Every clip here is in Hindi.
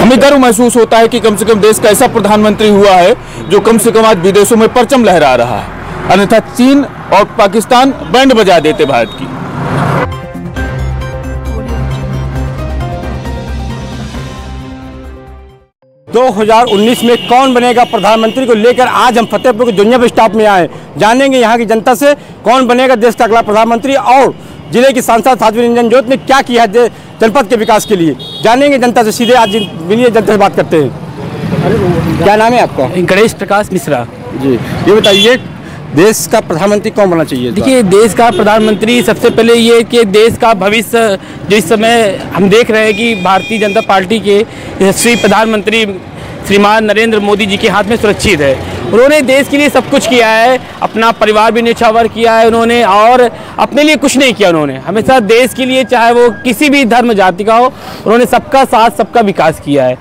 हमें गर्व महसूस होता है कि कम से कम देश का ऐसा प्रधानमंत्री हुआ है जो कम से कम आज विदेशों में परचम लहरा रहा है, अन्यथा चीन और पाकिस्तान बैंड बजा देते भारत की। दो 2019 में कौन बनेगा प्रधानमंत्री को लेकर आज हम फतेहपुर के जोनिया बस स्टॉप में आए। जानेंगे यहाँ की जनता से कौन बनेगा देश का अगला प्रधानमंत्री और जिले की सांसद साध्वी निरंजन ज्योति ने क्या किया है जनपद के विकास के लिए। जानेंगे जनता से सीधे, आज मिलिए जनता से बात करते हैं। क्या नाम है आपका? गणेश प्रकाश मिश्रा जी। ये बताइए देश का प्रधानमंत्री कौन बनना चाहिए? देखिए, देश का प्रधानमंत्री सबसे पहले ये कि देश का भविष्य जो इस समय हम देख रहे हैं कि भारतीय जनता पार्टी के यशस्वी प्रधानमंत्री श्रीमान नरेंद्र मोदी जी के हाथ में सुरक्षित है। उन्होंने देश के लिए सब कुछ किया है, अपना परिवार भी न्यौछावर किया है उन्होंने, और अपने लिए कुछ नहीं किया। उन्होंने हमेशा देश के लिए, चाहे वो किसी भी धर्म जाति का हो, उन्होंने सबका साथ सबका विकास किया है।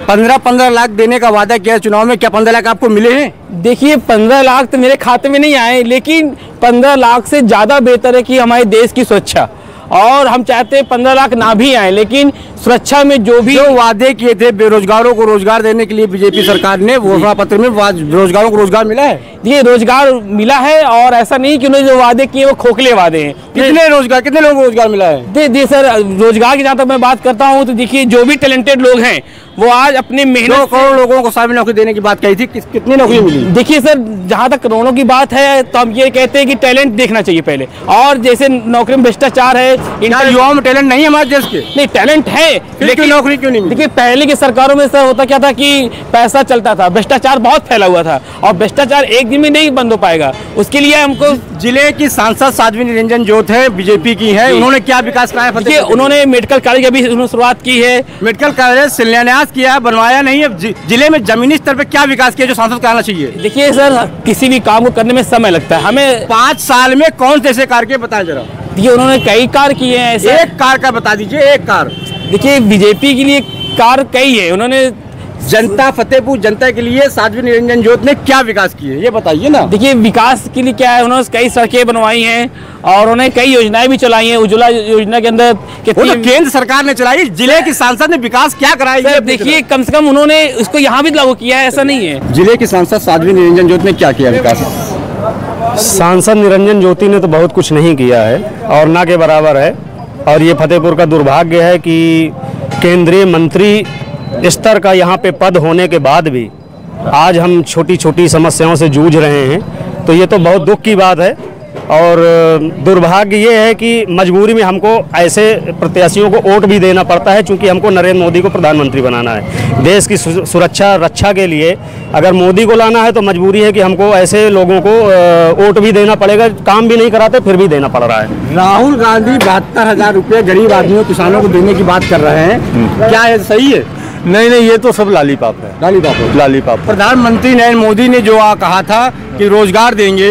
15 लाख देने का वादा किया चुनाव में, क्या 15 लाख आपको मिले हैं? देखिए, 15 लाख तो मेरे खाते में नहीं आए, लेकिन 15 लाख से ज़्यादा बेहतर है कि हमारे देश की सुरक्षा, और हम चाहते हैं 15 लाख ना भी आए, लेकिन सुरक्षा में जो वादे किए थे बेरोजगारों को रोजगार देने के लिए बीजेपी सरकार ने, घोषणा पत्र में बेरोजगारों को रोजगार मिला है। ये रोजगार मिला है, और ऐसा नहीं कि उन्होंने जो वादे किए वो खोखले वादे हैं। कितने लोगों को रोजगार मिला है? देखिए सर, रोजगार की जहाँ तक मैं बात करता हूँ तो देखिए, जो भी टैलेंटेड लोग हैं वो आज अपने मेहनत 2 करोड़ लोगों को सरकारी नौकरी देने की बात कही थी, कितनी नौकरी मिली? देखिए सर, जहाँ तक करोड़ों की बात है तो हम ये कहते हैं कि टैलेंट देखना चाहिए पहले, और जैसे नौकरी में भ्रष्टाचार है, युवाओं में टैलेंट नहीं है हमारे देश के? नहीं, टैलेंट है, लेकिन नौकरी क्यों नहीं मिली? देखिए, पहले की सरकारों में सर होता क्या था कि पैसा चलता था, भ्रष्टाचार बहुत फैला हुआ था, और भ्रष्टाचार एक दिन में नहीं बंद हो पाएगा। उसके लिए हमको जिले की सांसद साध्वी निरंजन ज्योति है, बीजेपी की है, उन्होंने क्या विकास कराया? देखिए, उन्होंने मेडिकल कॉलेज अभी शुरुआत की है, मेडिकल कॉलेज शिलान्यास किया है, बनवाया नहीं है। जिले में जमीनी स्तर पे क्या विकास किया जो सांसद कराना चाहिए? देखिए सर, किसी भी काम को करने में समय लगता है, हमें 5 साल में कौन से ऐसे कार्य बताएं जरा। देखिए, उन्होंने कई कार्य किए हैं। एक कार्य का बता दीजिए, एक कार्य। देखिए, बीजेपी के लिए कार्य कई है, उन्होंने जनता, फतेहपुर जनता के लिए साध्वी निरंजन ज्योति ने क्या विकास किए ये बताइए ना। देखिए, विकास के लिए क्या है, उन्होंने कई सड़कें बनवाई हैं, और उन्होंने कई योजनाएं भी चलाई हैं। उज्ज्वला योजना के अंदर कितनी केंद्र सरकार ने चलाई, जिले की सांसद ने विकास क्या कराया? देखिए, कम से कम उन्होंने इसको यहाँ भी लागू किया है, ऐसा नहीं है। जिले की सांसद साध्वी निरंजन ज्योति ने क्या किया विकास? सांसद निरंजन ज्योति ने तो बहुत कुछ नहीं किया है, और ना के बराबर है, और ये फतेहपुर का दुर्भाग्य है कि केंद्रीय मंत्री स्तर का यहाँ पे पद होने के बाद भी आज हम छोटी छोटी समस्याओं से जूझ रहे हैं, तो ये तो बहुत दुख की बात है। और दुर्भाग्य ये है कि मजबूरी में हमको ऐसे प्रत्याशियों को वोट भी देना पड़ता है, क्योंकि हमको नरेंद्र मोदी को प्रधानमंत्री बनाना है। देश की सुरक्षा रक्षा के लिए अगर मोदी को लाना है तो मजबूरी है कि हमको ऐसे लोगों को वोट भी देना पड़ेगा, काम भी नहीं कराते फिर भी देना पड़ रहा है। राहुल गांधी 72,000 रुपये गरीब आदमियों किसानों को देने की बात कर रहे हैं, क्या है सही है? नहीं, ये तो सब लालीपाप है। लालीपाप। प्रधानमंत्री नरेंद्र मोदी ने जो कहा था कि रोजगार देंगे,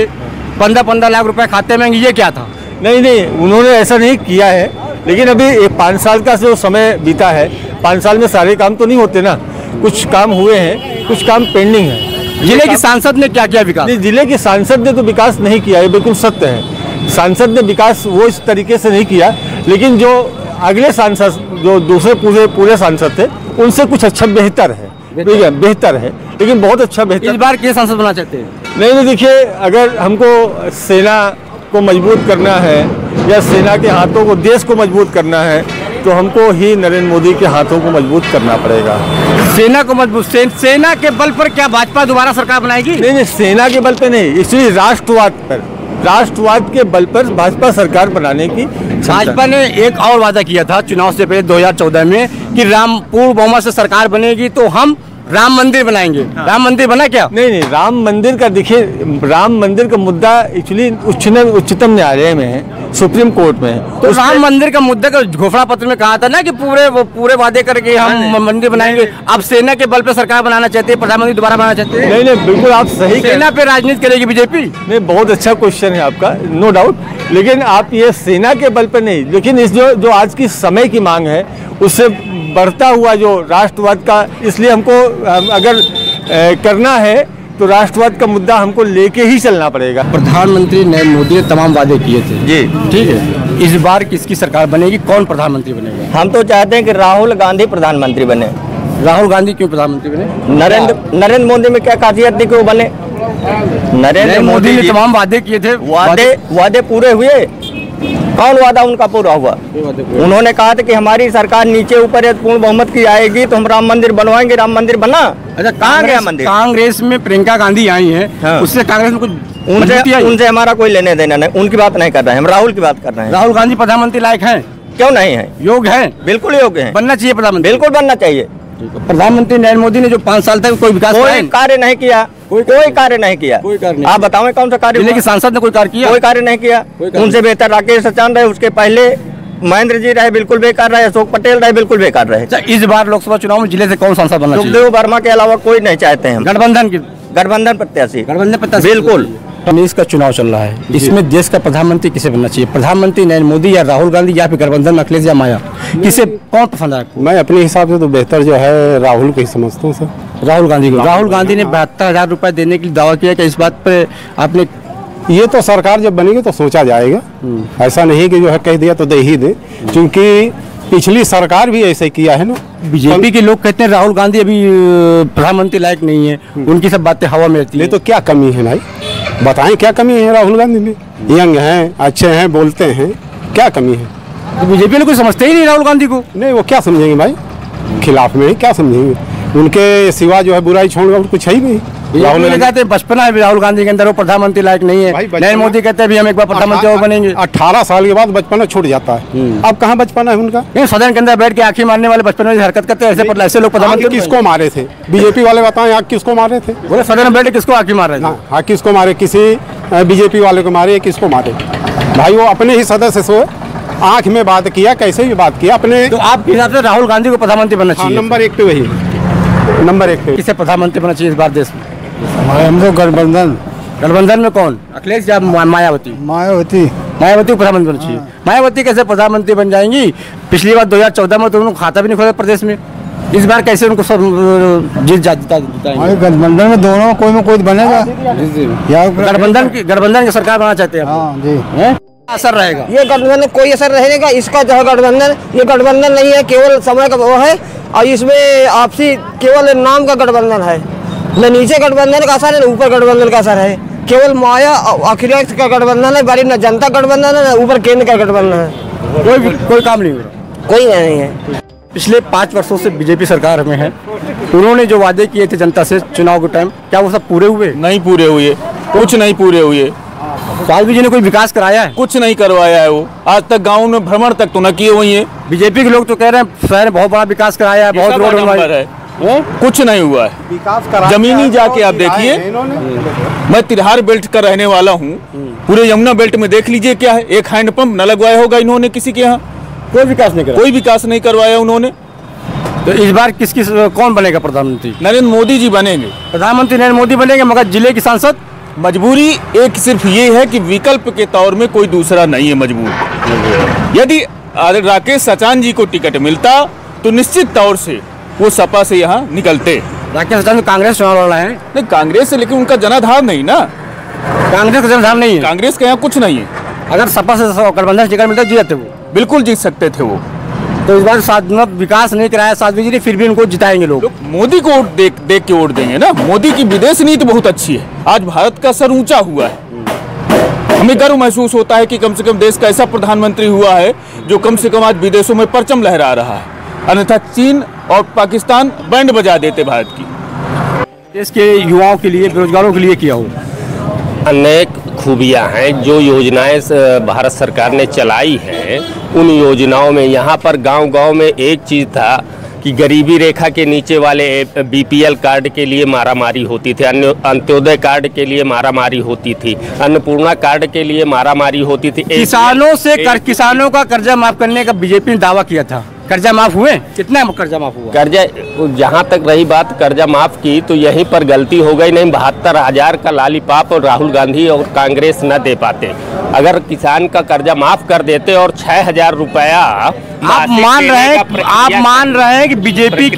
15 लाख रुपए खाते में, ये क्या था? नहीं, उन्होंने ऐसा नहीं किया है, लेकिन अभी 5 साल का जो समय बीता है, 5 साल में सारे काम तो नहीं होते ना, कुछ काम हुए हैं, कुछ काम पेंडिंग है। जिले की सांसद ने क्या किया विकास? नहीं, जिले की सांसद ने तो विकास नहीं किया, ये बिल्कुल सत्य है। सांसद ने विकास वो इस तरीके से नहीं किया, लेकिन जो अगले सांसद, जो दूसरे पूरे सांसद थे, उनसे कुछ अच्छा बेहतर है, लेकिन बहुत अच्छा बेहतर। इस बार क्या सांसद बनना चाहते हैं? नहीं, देखिए, अगर हमको सेना को मजबूत करना है या सेना के हाथों को, देश को मजबूत करना है, तो हमको ही नरेंद्र मोदी के हाथों को मजबूत करना पड़ेगा। सेना को मजबूत, सेना के बल पर क्या भाजपा दोबारा सरकार बनाएगी? नहीं, सेना के बल पर नहीं, इसलिए राष्ट्रवाद के बल पर भाजपा सरकार बनाने की। भाजपा ने एक और वादा किया था चुनाव से पहले 2014 में कि पूर्ण बहुमत से सरकार बनेगी तो हम राम मंदिर बनाएंगे। हाँ। राम मंदिर बना क्या? नहीं, राम मंदिर का, देखिए, राम मंदिर का मुद्दा एक्चुअली उच्चतम न्यायालय में है, सुप्रीम कोर्ट में है। तो राम मंदिर का मुद्दा का घोषणा पत्र में कहा था ना कि पूरे वादे करके हम मंदिर बनाएंगे। अब सेना के बल पे सरकार बनाना चाहते हैं, प्रधानमंत्री दोबारा बनाना चाहते हैं? नहीं, बिल्कुल आप सही। सेना पे राजनीति करेगी बीजेपी? नहीं, बहुत अच्छा क्वेश्चन है आपका, नो डाउट, लेकिन आप ये सेना के बल पर नहीं, लेकिन इस जो आज की समय की मांग है उससे बढ़ता हुआ जो राष्ट्रवाद का, इसलिए हमको अगर करना है तो राष्ट्रवाद का मुद्दा हमको लेके ही चलना पड़ेगा। प्रधानमंत्री नरेंद्र मोदी ने तमाम वादे किए थे जी, ठीक है, इस बार किसकी सरकार बनेगी, कौन प्रधानमंत्री बनेगा? हम तो चाहते हैं कि राहुल गांधी प्रधानमंत्री बने। राहुल गांधी क्यों प्रधानमंत्री बने? नरेंद्र मोदी में क्या खासियत थी कि वो बने? नरेंद्र मोदी ने तमाम वादे किए थे, वादे पूरे हुए? कौन वादा उनका पूरा हुआ? उन्होंने कहा था कि हमारी सरकार नीचे ऊपर पूर्ण बहुमत की आएगी तो हम राम मंदिर बनवाएंगे। राम मंदिर बना? अच्छा, कहाँ गया मंदिर? कांग्रेस में प्रियंका गांधी आई हैं, हाँ। उससे कांग्रेस में कुछ उनसे हमारा कोई लेने देना नहीं, उनकी बात नहीं कर रहे हैं, हम राहुल की बात कर रहे हैं। राहुल गांधी प्रधानमंत्री लायक हैं? क्यों नहीं है? योग्य है, बिल्कुल योग्य है, बनना चाहिए प्रधानमंत्री, बिल्कुल बनना चाहिए। प्रधानमंत्री नरेंद्र मोदी ने जो 5 साल तक कोई विकास कार्य नहीं किया, कोई कार्य नहीं किया। आप बताओ कौन सा कार्य? जिले के सांसद ने कोई कार्य किया? कोई कार्य नहीं किया। उनसे बेहतर राकेश सचान रहे, उसके पहले महेंद्र जी रहे, बिल्कुल बेकार रहे। अशोक पटेल रहे, बिल्कुल बेकार रहे। इस बार लोकसभा चुनाव में जिले से कौन सांसद बनना चाहिए? सुखदेव वर्मा के अलावा कोई नहीं चाहते हैं। गठबंधन प्रत्याशी बिल्कुल। इसका चुनाव चल रहा है, इसमें देश का प्रधानमंत्री किसे बनना चाहिए? प्रधानमंत्री नरेंद्र मोदी या राहुल गांधी या फिर गठबंधन में अखिलेश या माया? किसे कौन पसंद है? मैं अपने हिसाब से तो बेहतर जो है राहुल को ही समझता हूँ सर। राहुल गांधी को। राहुल गांधी ने 72,000 रुपए देने के लिए दावा किया कि इस बात पे आपने? ये तो सरकार जब बनेगी तो सोचा जाएगा, ऐसा नहीं कि जो है कह दिया तो दे ही दे, क्योंकि पिछली सरकार भी ऐसे किया है ना। बीजेपी के लोग कहते हैं राहुल गांधी अभी प्रधानमंत्री लायक नहीं है, उनकी सब बातें हवा में रहती है। तो क्या कमी है भाई, बताएं क्या कमी है राहुल गांधी में? यंग हैं, अच्छे हैं, बोलते हैं, क्या कमी है? तो बीजेपी लोग समझते ही नहीं राहुल गांधी को। नहीं, वो क्या समझेंगे भाई, खिलाफ में क्या समझेंगे? उनके सिवा जो है बुराई छोड़कर कुछ है ही नहीं। राहुल गांधी कहते हैं बचपना है राहुल गांधी के अंदर, वो प्रधानमंत्री लायक नहीं है। नरेंद्र मोदी कहते हैं भी हम एक बार प्रधानमंत्री और बनेंगे। 18 साल के बाद बचपना छूट जाता है। अब कहाँ बचपना है उनका? सदन के अंदर बैठ के आंखें मारने वाले बचपन में हरकत करते हैं, ऐसे लोग प्रधानमंत्री किसको मारे थे? बीजेपी वाले बताएं, आग किसको मारे थे? बोले सदन में बैठ किसको आंखें मार रहे थे? हाँ, किसको मारे? किसी बीजेपी वाले को मारे, किसको मारे? भाई वो अपने ही सदस्य से आंख में बात किया, कैसे भी बात किया अपने। तो आपके हिसाब से राहुल गांधी को प्रधानमंत्री बनना चाहिए? नंबर 1 पे वही, नंबर 1 पे। किसे प्रधानमंत्री बनना चाहिए इस बार देश में? हम लोग गठबंधन में कौन? अखिलेश या मायावती? मायावती को प्रधानमंत्री बनना चाहिए। मायावती कैसे प्रधानमंत्री बन जाएंगी? पिछली बार 2014 में तो उन्होंने खाता भी नहीं खोला प्रदेश में, इस बार कैसे उनको सब जिताएंगे? गठबंधन में दोनों कोई में कोई बनेगा। गठबंधन की सरकार बनाना चाहते हैं? हाँ जी। असर रहेगा? ये गठबंधन कोई असर रहेगा इसका जो है गठबंधन, ये गठबंधन नहीं है, केवल समय का वो है और इसमें आपसी केवल नाम का गठबंधन है। न नीचे गठबंधन का असर है, न ऊपर गठबंधन का असर है। केवल माया अखिलेश का गठबंधन है, बारी न जनता गठबंधन है, न ऊपर केंद्र का गठबंधन है। कोई काम नहीं हो रहा, कोई नहीं है। पिछले 5 वर्षों से बीजेपी सरकार में है, उन्होंने जो वादे किए थे जनता से चुनाव के टाइम, क्या वो सब पूरे हुए? नहीं पूरे हुए, कुछ नहीं पूरे हुए। साध्वी जी ने कोई विकास कराया है? कुछ नहीं करवाया है वो, आज तक गाँव में भ्रमण तक तो न किए हुए हैं। बीजेपी के लोग तो कह रहे हैं शहर में बहुत बड़ा विकास कराया है, बहुत रोड बनवाए है, कुछ नहीं हुआ है। विकास जमीनी जाके आप देखिए, मैं तिरहार बेल्ट का रहने वाला हूँ, पूरे यमुना बेल्ट में देख लीजिए क्या है, एक हैंडपंप न लगवाया होगा इन्होंने किसी के यहाँ। कोई विकास नहीं करवाया उन्होंने। तो इस बार कौन बनेगा प्रधानमंत्री? नरेंद्र मोदी जी बनेंगे प्रधानमंत्री, नरेंद्र मोदी बनेंगे, मगर जिले की सांसद मजबूरी एक सिर्फ ये है कि विकल्प के तौर में कोई दूसरा नहीं है मजबूर। यदि राकेश सचान जी को टिकट मिलता तो निश्चित तौर से वो सपा से यहाँ निकलते। राकेश सचान कांग्रेस चुनाव लड़ रहे हैं? नहीं, कांग्रेस से, लेकिन उनका जनाधार नहीं ना, कांग्रेस का जनाधार नहीं है, कांग्रेस के यहाँ कुछ नहीं है। अगर सपा से गठबंधन टिकट मिलता जीतते वो, बिल्कुल जीत सकते थे वो। तो इस बार साधना विकास नहीं कराया साध्वी जी ने, फिर भी उनको जिताएंगे लोग। मोदी को वोट देख के वोट देंगे ना। मोदी की विदेश नीति बहुत अच्छी है, आज भारत का सर ऊंचा हुआ है। हमें गर्व महसूस होता है कि कम से कम देश का ऐसा प्रधानमंत्री हुआ है जो कम से कम आज विदेशों में परचम लहरा रहा है, अन्यथा चीन और पाकिस्तान बैंड बजा देते भारत की। देश के युवाओं के लिए, बेरोजगारों के लिए किया हो अनेक खूबियां हैं। जो योजनाएं भारत सरकार ने चलाई हैं, उन योजनाओं में यहाँ पर गांव-गांव में एक चीज़ था कि गरीबी रेखा के नीचे वाले बीपीएल कार्ड के लिए मारामारी होती थी, अंत्योदय कार्ड के लिए मारामारी होती थी, अन्नपूर्णा कार्ड के लिए मारामारी होती थी। किसानों का कर्जा माफ करने का बीजेपी ने दावा किया था, कर्जा माफ हुए? कितना कर्जा माफ हुआ? कर्जा, जहाँ तक रही बात कर्जा माफ की, तो यहीं पर गलती हो गई। नहीं, 72,000 का लालीपाप और राहुल गांधी और कांग्रेस न दे पाते। अगर किसान का कर्जा माफ कर देते और 6,000 रुपया आप मान रहे हैं कि बीजेपी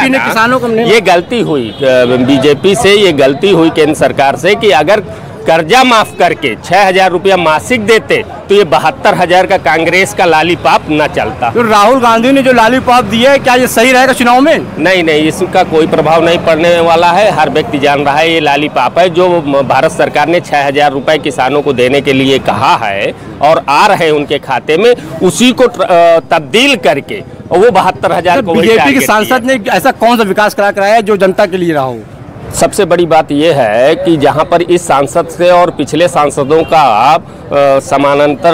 ने किसानों को, ये गलती हुई बीजेपी से, ये गलती हुई केंद्र सरकार से कि अगर कर्जा माफ करके 6,000 रुपया मासिक देते तो ये 72,000 का कांग्रेस का लालीपाप न चलता। तो राहुल गांधी ने जो लालीपाप दिया है, क्या ये सही रहेगा चुनाव में? नहीं, इसका कोई प्रभाव नहीं पड़ने वाला है। हर व्यक्ति जान रहा है ये लालीपाप है। जो भारत सरकार ने 6,000 रुपये किसानों को देने के लिए कहा है और आ रहे हैं उनके खाते में, उसी को तब्दील करके और वो 72,000 को बीजेपी के सांसद ने ऐसा कौन सा विकास कराया है जो जनता के लिए रहा हो? सबसे बड़ी बात यह है कि जहां पर इस सांसद से और पिछले सांसदों का समानांतर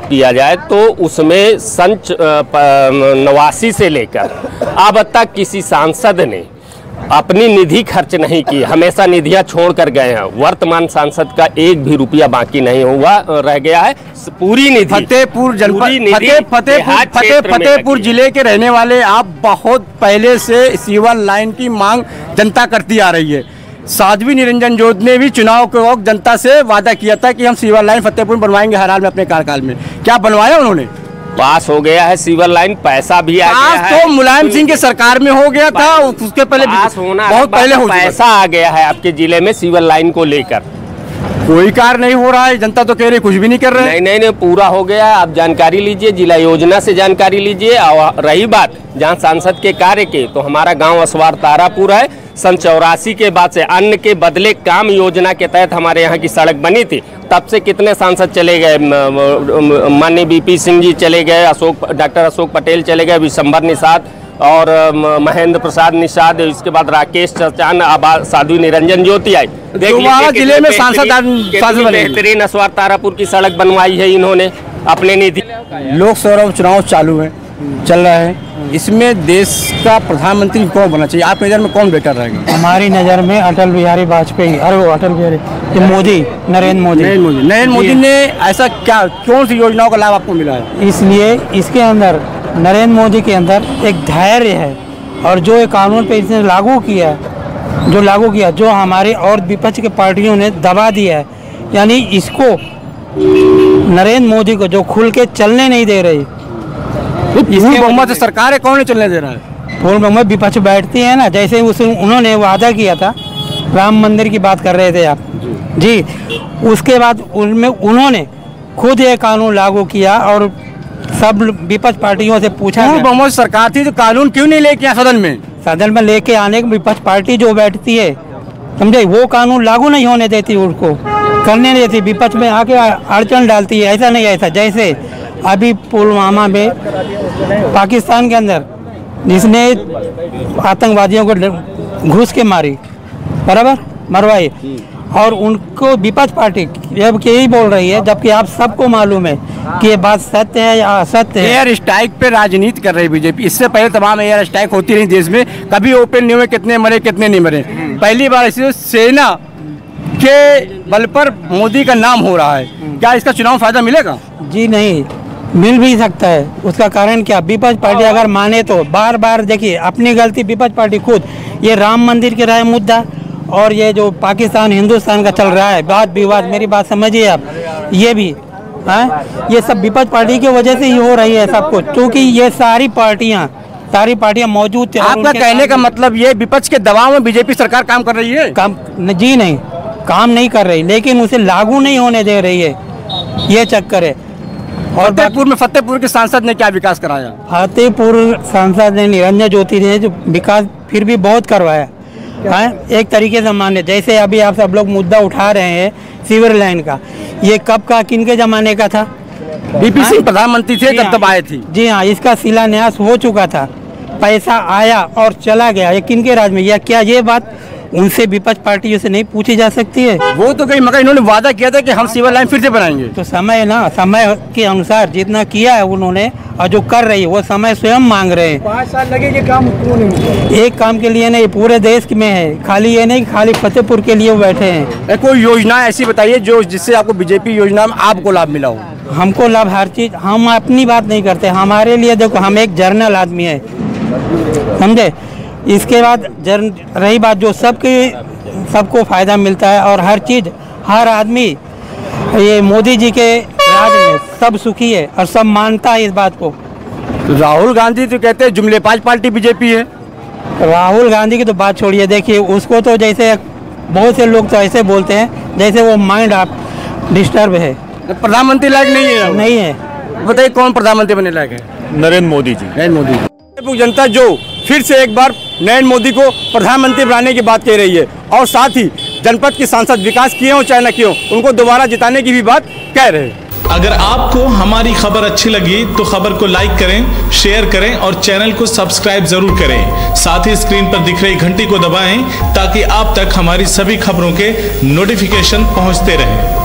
किया जाए तो उसमें सन 89 से लेकर अब तक किसी सांसद ने अपनी निधि खर्च नहीं की। हमेशा निधियां छोड़ कर गए हैं। वर्तमान सांसद का एक भी रुपया बाकी नहीं हुआ रह गया है। पूरी निधि फतेहपुर जनपद फतेहपुर जिले के रहने वाले आप, बहुत पहले से सीवर लाइन की मांग जनता करती आ रही है। साध्वी निरंजन ज्योति ने भी चुनाव के वक्त जनता से वादा किया था कि हम सीवर लाइन फतेहपुर बनवाएंगे हर हाल में अपने कार्यकाल में। क्या बनवाया उन्होंने? पास हो गया है सीवर लाइन, पैसा भी आ गया है। तो मुलायम सिंह के सरकार में हो गया था, उसके पहले पास होना बहुत पहले हो पैसा आ गया है आपके जिले में सीवर लाइन को लेकर। कोई कार्य नहीं हो रहा है, जनता तो कह रही कुछ भी नहीं कर रहे। नहीं, पूरा हो गया है। आप जानकारी लीजिए, जिला योजना से जानकारी लीजिए। और रही बात जहां सांसद के कार्य के, तो हमारा गांव असवार तारापुर है। सन 84 के बाद से अन्न के बदले काम योजना के तहत हमारे यहाँ की सड़क बनी थी। तब से कितने सांसद चले गए, माननीय बीपी सिंह जी चले गए, डॉक्टर अशोक पटेल चले गए, विशंबर निषाद और महेंद्र प्रसाद निषाद, इसके बाद राकेश चचान, साध्वी निरंजन ज्योति आई। जिले में सांसद बेहतरीन असवार तारापुर की सड़क बनवाई है इन्होंने अपने निधि। लोकसभा चुनाव चालू है, चल रहा है। इसमें देश का प्रधानमंत्री कौन बनना चाहिए? आप नज़र में कौन बेहतर रहेगा? हमारी नज़र में अटल बिहारी वाजपेयी, मोदी, नरेंद्र मोदी ने ऐसा क्या, कौन सी योजनाओं का लाभ आपको मिला है? इसलिए इसके अंदर नरेंद्र मोदी के अंदर एक धैर्य है और जो एक कानून पे इसने लागू किया, जो हमारे और विपक्ष के पार्टियों ने दबा दिया है, यानी इसको नरेंद्र मोदी को जो खुल के चलने नहीं दे रही। पूर्ण बहुमत से सरकार है, कौन नहीं चलने दे रहा है? पूर्ण बहुमत विपक्ष बैठती है ना, जैसे उन्होंने वादा किया था, राम मंदिर की बात कर रहे थे आप जी, उसके बाद उनमें उन्होंने खुद ये कानून लागू किया और सब विपक्ष पार्टियों से पूछा। पूर्ण बहुमत सरकार थी तो कानून क्यों नहीं लेके आए सदन में लेके आने की विपक्ष पार्टी जो बैठती है, समझे, वो कानून लागू नहीं होने देती, उसको करने नहीं देती, विपक्ष में आके अड़चन डालती है। ऐसा नहीं, ऐसा जैसे अभी पुलवामा में पाकिस्तान के अंदर जिसने आतंकवादियों को घुस के मारी, बराबर मरवाई, और उनको विपक्ष पार्टी जब यही बोल रही है, जबकि आप सबको मालूम है कि ये बात सत्य है या असत्य है। एयर स्ट्राइक पे राजनीति कर रही है बीजेपी। इससे पहले तमाम एयर स्ट्राइक होती रही देश में, कभी ओपन नहीं हुए, कितने मरे कितने नहीं मरे। पहली बार इसे सेना के बल पर मोदी का नाम हो रहा है। क्या इसका चुनाव फायदा मिलेगा? जी नहीं, मिल भी सकता है। उसका कारण क्या, विपक्ष पार्टी अगर माने तो बार बार देखिए अपनी गलती विपक्ष पार्टी खुद, ये राम मंदिर के रहा मुद्दा और ये जो पाकिस्तान हिंदुस्तान का चल रहा है वाद विवाद, मेरी बात समझिए आप, ये भी ये सब विपक्ष पार्टी की वजह से ही हो रही है सब कुछ, क्योंकि ये सारी पार्टियां मौजूद थे। आपका कहने का मतलब ये विपक्ष के दबाव में बीजेपी सरकार काम कर रही है? जी नहीं, काम नहीं कर रही, लेकिन उसे लागू नहीं होने दे रही है, ये चक्कर है। और फतेहपुर के सांसद ने क्या विकास कराया? फतेहपुर सांसद ने निरंजन ज्योति ने जो विकास फिर भी बहुत करवाया है, एक तरीके से माने, जैसे अभी आप सब लोग मुद्दा उठा रहे हैं सीवर लाइन का, ये कब का, किनके जमाने का था? बीपी सिंह प्रधानमंत्री थे तब आए थी। जी हाँ, इसका शिलान्यास हो चुका था, पैसा आया और चला गया, ये किनके राज में? या क्या ये बात उनसे विपक्ष पार्टियों से नहीं पूछी जा सकती है? वो तो कहीं, मगर इन्होंने वादा किया था कि हम सीवर लाइन फिर से बनाएंगे। तो समय के अनुसार जितना किया है उन्होंने और जो कर रही है वो समय स्वयं मांग रहे हैं। 5 साल लगेंगे काम, एक काम के लिए नहीं, पूरे देश में है, खाली ये नहीं खाली फतेहपुर के लिए वो बैठे हैं। कोई योजना ऐसी बताइए जो जिससे आपको बीजेपी योजना में आपको लाभ मिला हो? हमको लाभ हर चीज, हम अपनी बात नहीं करते, हमारे लिए देखो हम एक जर्नल आदमी है, समझे। इसके बाद रही बात जो सबको फायदा मिलता है और हर चीज, हर आदमी, ये मोदी जी के राज में सब सुखी है और सब मानता है इस बात को। तो राहुल गांधी तो कहते हैं जुमलेबाज पार्टी बीजेपी है। राहुल गांधी की तो बात छोड़िए, देखिए उसको तो जैसे बहुत से लोग तो ऐसे बोलते हैं जैसे वो माइंड आप डिस्टर्ब है। प्रधानमंत्री लायक नहीं है? नहीं है। बताइए कौन प्रधानमंत्री बनने लायक है? नरेंद्र मोदी जी। नरेंद्र मोदी। फतेहपुर जनता जो फिर से एक बार नरेंद्र मोदी को प्रधानमंत्री बनाने की बात कह रही है और साथ ही जनपद के सांसद विकास किए हो चाहे न किए हो उनको दोबारा जिताने की भी बात कह रहे हैं। अगर आपको हमारी खबर अच्छी लगी तो खबर को लाइक करें, शेयर करें और चैनल को सब्सक्राइब जरूर करें। साथ ही स्क्रीन पर दिख रही घंटी को दबाएं ताकि आप तक हमारी सभी खबरों के नोटिफिकेशन पहुंचते रहें।